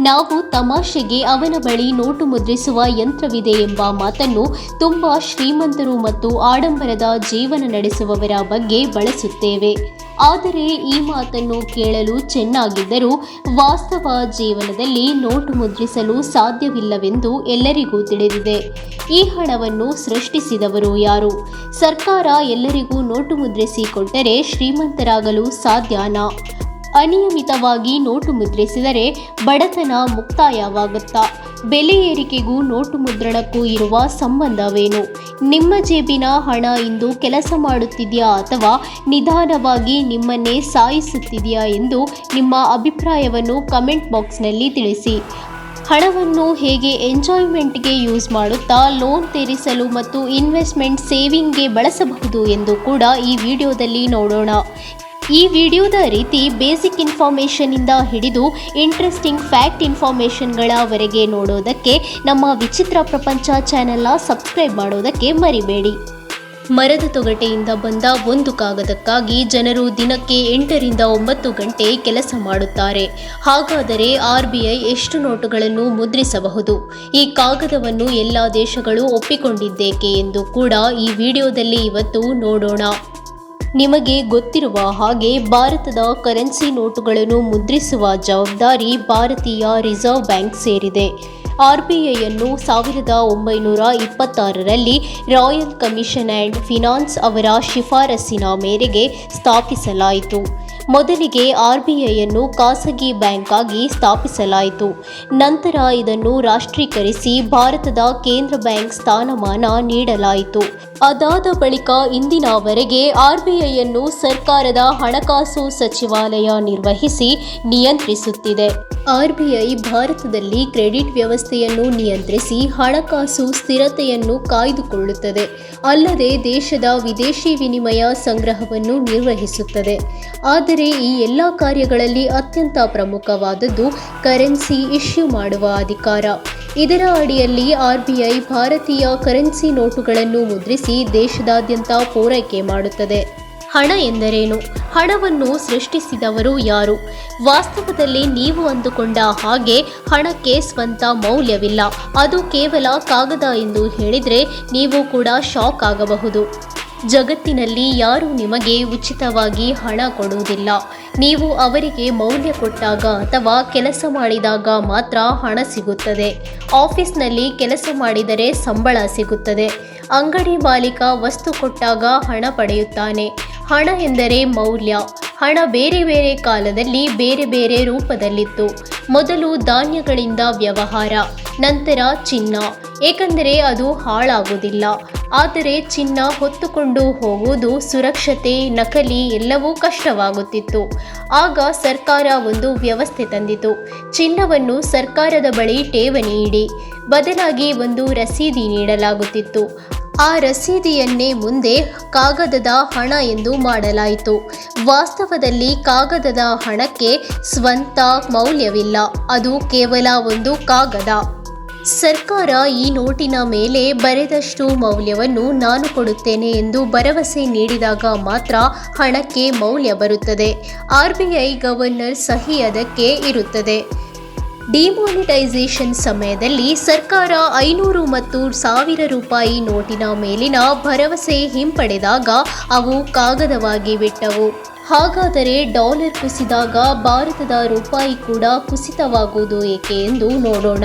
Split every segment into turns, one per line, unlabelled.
ನಾವು ತಮಾಷೆಗೆ ಅವನ ಬಳಿ ನೋಟು ಮುದ್ರಿಸುವ ಯಂತ್ರವಿದೆ ಎಂಬ ಮಾತನ್ನು ತುಂಬ ಶ್ರೀಮಂತರು ಮತ್ತು ಆಡಂಬರದ ಜೀವನ ನಡೆಸುವವರ ಬಗ್ಗೆ ಬಳಸುತ್ತೇವೆ. ಆದರೆ ಈ ಮಾತನ್ನು ಕೇಳಲು ಚೆನ್ನಾಗಿದ್ದರೂ ವಾಸ್ತವ ಜೀವನದಲ್ಲಿ ನೋಟು ಮುದ್ರಿಸಲು ಸಾಧ್ಯವಿಲ್ಲವೆಂದು ಎಲ್ಲರಿಗೂ ತಿಳಿದಿದೆ. ಈ ಹಣವನ್ನು ಸೃಷ್ಟಿಸಿದವರು ಯಾರು? ಸರ್ಕಾರ ಎಲ್ಲರಿಗೂ ನೋಟು ಮುದ್ರಿಸಿ ಕೊಟ್ಟರೆ ಶ್ರೀಮಂತರಾಗಲು ಸಾಧ್ಯನಾ? ಅನಿಯಮಿತವಾಗಿ ನೋಟು ಮುದ್ರಿಸಿದರೆ ಬಡತನ ಮುಕ್ತಾಯವಾಗುತ್ತಾ? ಬೆಲೆ ಏರಿಕೆಗೂ ನೋಟು ಮುದ್ರಣಕ್ಕೂ ಇರುವ ಸಂಬಂಧವೇನು? ನಿಮ್ಮ ಜೇಬಿನ ಹಣ ಇಂದು ಕೆಲಸ ಮಾಡುತ್ತಿದೆಯಾ ಅಥವಾ ನಿಧಾನವಾಗಿ ನಿಮ್ಮನ್ನೇ ಸಾಯಿಸುತ್ತಿದೆಯಾ ಎಂದು ನಿಮ್ಮ ಅಭಿಪ್ರಾಯವನ್ನು ಕಮೆಂಟ್ ಬಾಕ್ಸ್ನಲ್ಲಿ ತಿಳಿಸಿ. ಹಣವನ್ನು ಹೇಗೆ ಎಂಜಾಯ್ಮೆಂಟ್ಗೆ ಯೂಸ್ ಮಾಡುತ್ತಾ ಲೋನ್ ತೀರಿಸಲು ಮತ್ತು ಇನ್ವೆಸ್ಟ್ಮೆಂಟ್ ಸೇವಿಂಗ್ಗೆ ಬಳಸಬಹುದು ಎಂದು ಕೂಡ ಈ ವಿಡಿಯೋದಲ್ಲಿ ನೋಡೋಣ. ಈ ವಿಡಿಯೋದ ರೀತಿ ಬೇಸಿಕ್ ಇನ್ಫಾರ್ಮೇಷನ್ನಿಂದ ಹಿಡಿದು ಇಂಟ್ರೆಸ್ಟಿಂಗ್ ಫ್ಯಾಕ್ಟ್ ಇನ್ಫಾರ್ಮೇಷನ್ಗಳವರೆಗೆ ನೋಡೋದಕ್ಕೆ ನಮ್ಮ ವಿಚಿತ್ರ ಪ್ರಪಂಚ ಚಾನೆಲ್ನ ಸಬ್ಸ್ಕ್ರೈಬ್ ಮಾಡೋದಕ್ಕೆ ಮರಿಬೇಡಿ. ಮರದ ತೊಗಟೆಯಿಂದ ಬಂದ ಒಂದು ಕಾಗದಕ್ಕಾಗಿ ಜನರು ದಿನಕ್ಕೆ 8 ರಿಂದ 9 ಗಂಟೆ ಕೆಲಸ ಮಾಡುತ್ತಾರೆ. ಹಾಗಾದರೆ RBI ಎಷ್ಟು ನೋಟುಗಳನ್ನು ಮುದ್ರಿಸಬಹುದು? ಈ ಕಾಗದವನ್ನು ಎಲ್ಲ ದೇಶಗಳು ಒಪ್ಪಿಕೊಂಡಿದ್ದೇಕೆ ಎಂದು ಕೂಡ ಈ ವಿಡಿಯೋದಲ್ಲಿ ಇವತ್ತು ನೋಡೋಣ. ನಿಮಗೆ ಗೊತ್ತಿರುವ ಹಾಗೆ ಭಾರತದ ಕರೆನ್ಸಿ ನೋಟುಗಳನ್ನು ಮುದ್ರಿಸುವ ಜವಾಬ್ದಾರಿ ಭಾರತೀಯ ರಿಸರ್ವ್ ಬ್ಯಾಂಕ್ ಸೇರಿದೆ. RBIಯನ್ನು 1926ರಲ್ಲಿ ರಾಯಲ್ ಕಮಿಷನ್ ಆ್ಯಂಡ್ ಫಿನಾನ್ಸ್ ಅವರ ಶಿಫಾರಸ್ಸಿನ ಮೇರೆಗೆ ಸ್ಥಾಪಿಸಲಾಯಿತು. ಮೊದಲಿಗೆ RBIಯನ್ನು ಖಾಸಗಿ ಬ್ಯಾಂಕ್ ಆಗಿ ಸ್ಥಾಪಿಸಲಾಯಿತು. ನಂತರ ಇದನ್ನು ರಾಷ್ಟ್ರೀಕರಿಸಿ ಭಾರತದ ಕೇಂದ್ರ ಬ್ಯಾಂಕ್ ಸ್ಥಾನಮಾನ ನೀಡಲಾಯಿತು. ಅದಾದ ಬಳಿಕ ಇಂದಿನವರೆಗೆ RBIಯನ್ನು ಸರ್ಕಾರದ ಹಣಕಾಸು ಸಚಿವಾಲಯ ನಿರ್ವಹಿಸಿ ನಿಯಂತ್ರಿಸುತ್ತಿದೆ. RBI ಭಾರತದಲ್ಲಿ ಕ್ರೆಡಿಟ್ ವ್ಯವಸ್ಥೆಯನ್ನು ನಿಯಂತ್ರಿಸಿ ಹಣಕಾಸು ಸ್ಥಿರತೆಯನ್ನು ಕಾಯ್ದುಕೊಳ್ಳುತ್ತದೆ. ಅಲ್ಲದೆ ದೇಶದ ವಿದೇಶಿ ವಿನಿಮಯ ಸಂಗ್ರಹವನ್ನು ನಿರ್ವಹಿಸುತ್ತದೆ. ಆದರೆ ಈ ಎಲ್ಲ ಕಾರ್ಯಗಳಲ್ಲಿ ಅತ್ಯಂತ ಪ್ರಮುಖವಾದದ್ದು ಕರೆನ್ಸಿ ಇಶ್ಯೂ ಮಾಡುವ ಅಧಿಕಾರ. ಇದರ ಅಡಿಯಲ್ಲಿ RBI ಭಾರತೀಯ ಕರೆನ್ಸಿ ನೋಟುಗಳನ್ನು ಮುದ್ರಿಸಿ ದೇಶದಾದ್ಯಂತ ಪೂರೈಕೆ ಮಾಡುತ್ತದೆ. ಹಣ ಎಂದರೇನು? ಹಣವನ್ನು ಸೃಷ್ಟಿಸಿದವರು ಯಾರು? ವಾಸ್ತವದಲ್ಲಿ ನೀವು ಅಂದುಕೊಂಡ ಹಾಗೆ ಹಣಕ್ಕೆ ಸ್ವಂತ ಮೌಲ್ಯವಿಲ್ಲ. ಅದು ಕೇವಲ ಕಾಗದ ಎಂದು ಹೇಳಿದರೆ ನೀವು ಕೂಡ ಶಾಕ್ ಆಗಬಹುದು. ಜಗತ್ತಿನಲ್ಲಿ ಯಾರೂ ನಿಮಗೆ ಉಚಿತವಾಗಿ ಹಣ ಕೊಡುವುದಿಲ್ಲ. ನೀವು ಅವರಿಗೆ ಮೌಲ್ಯ ಕೊಟ್ಟಾಗ ಅಥವಾ ಕೆಲಸ ಮಾಡಿದಾಗ ಮಾತ್ರ ಹಣ ಸಿಗುತ್ತದೆ. ಆಫೀಸ್ನಲ್ಲಿ ಕೆಲಸ ಮಾಡಿದರೆ ಸಂಬಳ ಸಿಗುತ್ತದೆ. ಅಂಗಡಿ ಮಾಲೀಕ ವಸ್ತು ಕೊಟ್ಟಾಗ ಹಣ ಪಡೆಯುತ್ತಾನೆ. ಹಣ ಎಂದರೆ ಮೌಲ್ಯ. ಹಣ ಬೇರೆ ಬೇರೆ ಕಾಲದಲ್ಲಿ ಬೇರೆ ಬೇರೆ ರೂಪದಲ್ಲಿತ್ತು. ಮೊದಲು ಧಾನ್ಯಗಳಿಂದ ವ್ಯವಹಾರ, ನಂತರ ಚಿನ್ನ, ಏಕೆಂದರೆ ಅದು ಹಾಳಾಗುವುದಿಲ್ಲ. ಆದರೆ ಚಿನ್ನ ಹೊತ್ತುಕೊಂಡು ಹೋಗುವುದು, ಸುರಕ್ಷತೆ, ನಕಲಿ ಎಲ್ಲವೂ ಕಷ್ಟವಾಗುತ್ತಿತ್ತು. ಆಗ ಸರ್ಕಾರ ಒಂದು ವ್ಯವಸ್ಥೆ ತಂದಿತು. ಚಿನ್ನವನ್ನು ಸರ್ಕಾರದ ಬಳಿ ಠೇವಣಿ ಇಡಿ, ಬದಲಾಗಿ ಒಂದು ರಸೀದಿ ನೀಡಲಾಗುತ್ತಿತ್ತು. ಆ ರಸೀದಿಯನ್ನೇ ಮುಂದೆ ಕಾಗದದ ಹಣ ಎಂದು ಮಾಡಲಾಯಿತು. ವಾಸ್ತವದಲ್ಲಿ ಕಾಗದದ ಹಣಕ್ಕೆ ಸ್ವಂತ ಮೌಲ್ಯವಿಲ್ಲ. ಅದು ಕೇವಲ ಒಂದು ಕಾಗದ. ಸರ್ಕಾರ ಈ ನೋಟಿನ ಮೇಲೆ ಬರೆದಷ್ಟು ಮೌಲ್ಯವನ್ನು ನಾನು ಕೊಡುತ್ತೇನೆ ಎಂದು ಭರವಸೆ ನೀಡಿದಾಗ ಮಾತ್ರ ಹಣಕ್ಕೆ ಮೌಲ್ಯ ಬರುತ್ತದೆ. RBI ಗವರ್ನರ್ ಸಹಿ ಅದಕ್ಕೆ ಇರುತ್ತದೆ. ಡಿಮಾನಿಟೈಸೇಷನ್ ಸಮಯದಲ್ಲಿ ಸರ್ಕಾರ 500 ಮತ್ತು 1000 ರೂಪಾಯಿ ನೋಟಿನ ಮೇಲಿನ ಭರವಸೆ ಹಿಂಪಡೆದಾಗ ಅವು ಕಾಗದವಾಗಿ ಬಿಟ್ಟವು. ಹಾಗಾದರೆ ಡಾಲರ್ ಕುಸಿದಾಗ ಭಾರತದ ರೂಪಾಯಿ ಕೂಡ ಕುಸಿತವಾಗುವುದು ಏಕೆ ಎಂದು ನೋಡೋಣ.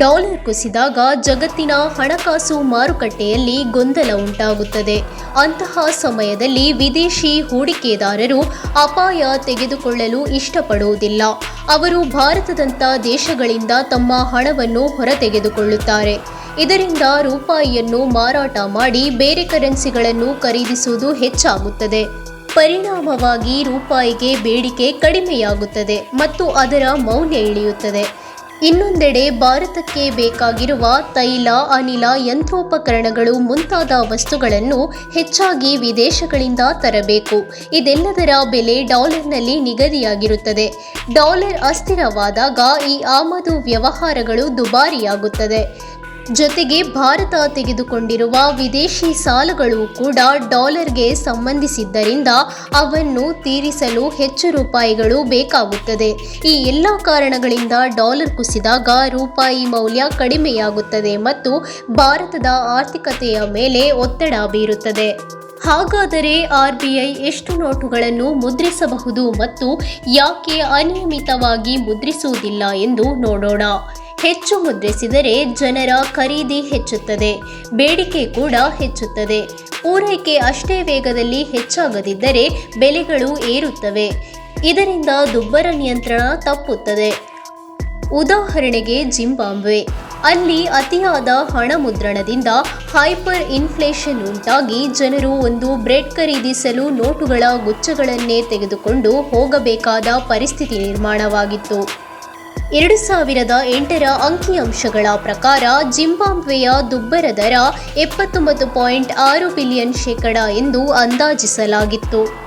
ಡಾಲರ್ ಕುಸಿದಾಗ ಜಗತ್ತಿನ ಹಣಕಾಸು ಮಾರುಕಟ್ಟೆಯಲ್ಲಿ ಗೊಂದಲ ಉಂಟಾಗುತ್ತದೆ. ಅಂತಹ ಸಮಯದಲ್ಲಿ ವಿದೇಶಿ ಹೂಡಿಕೆದಾರರು ಅಪಾಯ ತೆಗೆದುಕೊಳ್ಳಲು ಇಷ್ಟಪಡುವುದಿಲ್ಲ. ಅವರು ಭಾರತದಂಥ ದೇಶಗಳಿಂದ ತಮ್ಮ ಹಣವನ್ನು ಹೊರತೆಗೆದುಕೊಳ್ಳುತ್ತಾರೆ. ಇದರಿಂದ ರೂಪಾಯಿಯನ್ನು ಮಾರಾಟ ಮಾಡಿ ಬೇರೆ ಕರೆನ್ಸಿಗಳನ್ನು ಖರೀದಿಸುವುದು ಹೆಚ್ಚಾಗುತ್ತದೆ. ಪರಿಣಾಮವಾಗಿ ರೂಪಾಯಿಗೆ ಬೇಡಿಕೆ ಕಡಿಮೆಯಾಗುತ್ತದೆ ಮತ್ತು ಅದರ ಮೌಲ್ಯ ಇಳಿಯುತ್ತದೆ. ಇನ್ನೊಂದೆಡೆ ಭಾರತಕ್ಕೆ ಬೇಕಾಗಿರುವ ತೈಲ, ಅನಿಲ, ಯಂತ್ರೋಪಕರಣಗಳು ಮುಂತಾದ ವಸ್ತುಗಳನ್ನು ಹೆಚ್ಚಾಗಿ ವಿದೇಶಗಳಿಂದ ತರಬೇಕು. ಇದೆಲ್ಲದರ ಬೆಲೆ ಡಾಲರ್ನಲ್ಲಿ ನಿಗದಿಯಾಗಿರುತ್ತದೆ. ಡಾಲರ್ ಅಸ್ಥಿರವಾದಾಗ ಈ ಆಮದು ವ್ಯವಹಾರಗಳು ದುಬಾರಿಯಾಗುತ್ತದೆ. ಜೊತೆಗೆ ಭಾರತ ತೆಗೆದುಕೊಂಡಿರುವ ವಿದೇಶಿ ಸಾಲಗಳು ಕೂಡ ಡಾಲರ್ಗೆ ಸಂಬಂಧಿಸಿದ್ದರಿಂದ ಅವನ್ನು ತೀರಿಸಲು ಹೆಚ್ಚು ರೂಪಾಯಿಗಳು ಬೇಕಾಗುತ್ತದೆ. ಈ ಎಲ್ಲ ಕಾರಣಗಳಿಂದ ಡಾಲರ್ ಕುಸಿದಾಗ ರೂಪಾಯಿ ಮೌಲ್ಯ ಕಡಿಮೆಯಾಗುತ್ತದೆ ಮತ್ತು ಭಾರತದ ಆರ್ಥಿಕತೆಯ ಮೇಲೆ ಒತ್ತಡ ಬೀರುತ್ತದೆ. ಹಾಗಾದರೆ RBI ಎಷ್ಟು ನೋಟುಗಳನ್ನು ಮುದ್ರಿಸಬಹುದು ಮತ್ತು ಯಾಕೆ ಅನಿಯಮಿತವಾಗಿ ಮುದ್ರಿಸುವುದಿಲ್ಲ ಎಂದು ನೋಡೋಣ. ಹೆಚ್ಚು ಮುದ್ರಿಸಿದರೆ ಜನರ ಖರೀದಿ ಹೆಚ್ಚುತ್ತದೆ, ಬೇಡಿಕೆ ಕೂಡ ಹೆಚ್ಚುತ್ತದೆ. ಪೂರೈಕೆ ಅಷ್ಟೇ ವೇಗದಲ್ಲಿ ಹೆಚ್ಚಾಗದಿದ್ದರೆ ಬೆಲೆಗಳು ಏರುತ್ತವೆ. ಇದರಿಂದ ದುಬ್ಬರ ನಿಯಂತ್ರಣ ತಪ್ಪುತ್ತದೆ. ಉದಾಹರಣೆಗೆ ಜಿಂಬಾಬ್ವೆ. ಅಲ್ಲಿ ಅತಿಯಾದ ಹಣ ಮುದ್ರಣದಿಂದ ಹೈಪರ್ ಇನ್ಫ್ಲೇಷನ್ ಉಂಟಾಗಿ ಜನರು ಒಂದು ಬ್ರೆಡ್ ಖರೀದಿಸಲು ನೋಟುಗಳ ಗುಚ್ಛಗಳನ್ನೇ ತೆಗೆದುಕೊಂಡು ಹೋಗಬೇಕಾದ ಪರಿಸ್ಥಿತಿ ನಿರ್ಮಾಣವಾಗಿತ್ತು. 2008ರ ಅಂಕಿಅಂಶಗಳ ಪ್ರಕಾರ ಜಿಂಬಾಬ್ವೆಯ ದುಬ್ಬರ ದರ 79.6 ಬಿಲಿಯನ್ ಶೇಕಡ ಎಂದು ಅಂದಾಜಿಸಲಾಗಿತ್ತು.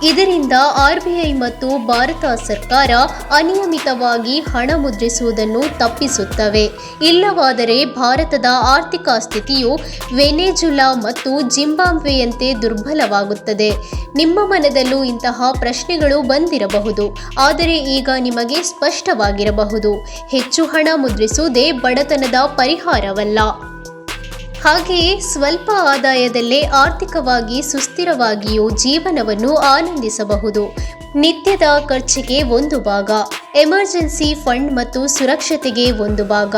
ಇದರಿಂದ RBI ಮತ್ತು ಭಾರತ ಸರ್ಕಾರ ಅನಿಯಮಿತವಾಗಿ ಹಣ ಮುದ್ರಿಸುವುದನ್ನು ತಪ್ಪಿಸುತ್ತವೆ. ಇಲ್ಲವಾದರೆ ಭಾರತದ ಆರ್ಥಿಕ ಸ್ಥಿತಿಯು ವೆನೆಜುಲಾ ಮತ್ತು ಜಿಂಬಾಬ್ವೆಯಂತೆ ದುರ್ಬಲವಾಗುತ್ತದೆ. ನಿಮ್ಮ ಮನದಲ್ಲೂ ಇಂತಹ ಪ್ರಶ್ನೆಗಳು ಬಂದಿರಬಹುದು. ಆದರೆ ಈಗ ನಿಮಗೆ ಸ್ಪಷ್ಟವಾಗಿರಬಹುದು, ಹೆಚ್ಚು ಹಣ ಮುದ್ರಿಸುವುದೇ ಬಡತನದ ಪರಿಹಾರವಲ್ಲ. ಹಾಗೆಯೇ ಸ್ವಲ್ಪ ಆದಾಯದಲ್ಲೇ ಆರ್ಥಿಕವಾಗಿ ಸುಸ್ಥಿರವಾಗಿಯೂ ಜೀವನವನ್ನು ಆನಂದಿಸಬಹುದು. ನಿತ್ಯದ ಖರ್ಚಿಗೆ ಒಂದು ಭಾಗ, ಎಮರ್ಜೆನ್ಸಿ ಫಂಡ್ ಮತ್ತು ಸುರಕ್ಷತೆಗೆ ಒಂದು ಭಾಗ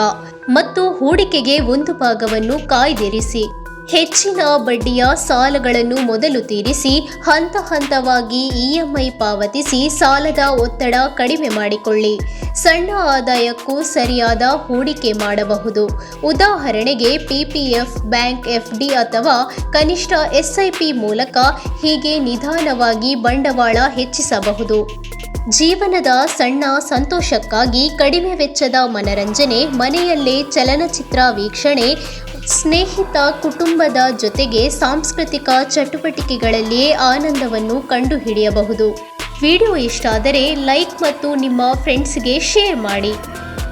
ಮತ್ತು ಹೂಡಿಕೆಗೆ ಒಂದು ಭಾಗವನ್ನು ಕಾಯ್ದಿರಿಸಿ. ಹೆಚ್ಚಿನ ಬಡ್ಡಿಯ ಸಾಲಗಳನ್ನು ಮೊದಲು ತೀರಿಸಿ ಹಂತ ಹಂತವಾಗಿ EMI ಪಾವತಿಸಿ ಸಾಲದ ಒತ್ತಡ ಕಡಿಮೆ ಮಾಡಿಕೊಳ್ಳಿ. ಸಣ್ಣ ಆದಾಯಕ್ಕೂ ಸರಿಯಾದ ಹೂಡಿಕೆ ಮಾಡಬಹುದು. ಉದಾಹರಣೆಗೆ PPF, ಬ್ಯಾಂಕ್ FD ಅಥವಾ ಕನಿಷ್ಠ SIP ಮೂಲಕ ಹೀಗೆ ನಿಧಾನವಾಗಿ ಬಂಡವಾಳ ಹೆಚ್ಚಿಸಬಹುದು. ಜೀವನದ ಸಣ್ಣ ಸಂತೋಷಕ್ಕಾಗಿ ಕಡಿಮೆ ವೆಚ್ಚದ ಮನರಂಜನೆ, ಮನೆಯಲ್ಲೇ ಚಲನಚಿತ್ರ ವೀಕ್ಷಣೆ, ಸ್ನೇಹಿತ ಕುಟುಂಬದ ಜೊತೆಗೆ ಸಾಂಸ್ಕೃತಿಕ ಚಟುವಟಿಕೆಗಳಲ್ಲಿಯೇ ಆನಂದವನ್ನು ಕಂಡುಹಿಡಿಯಬಹುದು. ವಿಡಿಯೋ ಇಷ್ಟ ಆದರೆ ಲೈಕ್ ಮತ್ತು ನಿಮ್ಮ ಫ್ರೆಂಡ್ಸ್ಗೆ ಶೇರ್ ಮಾಡಿ.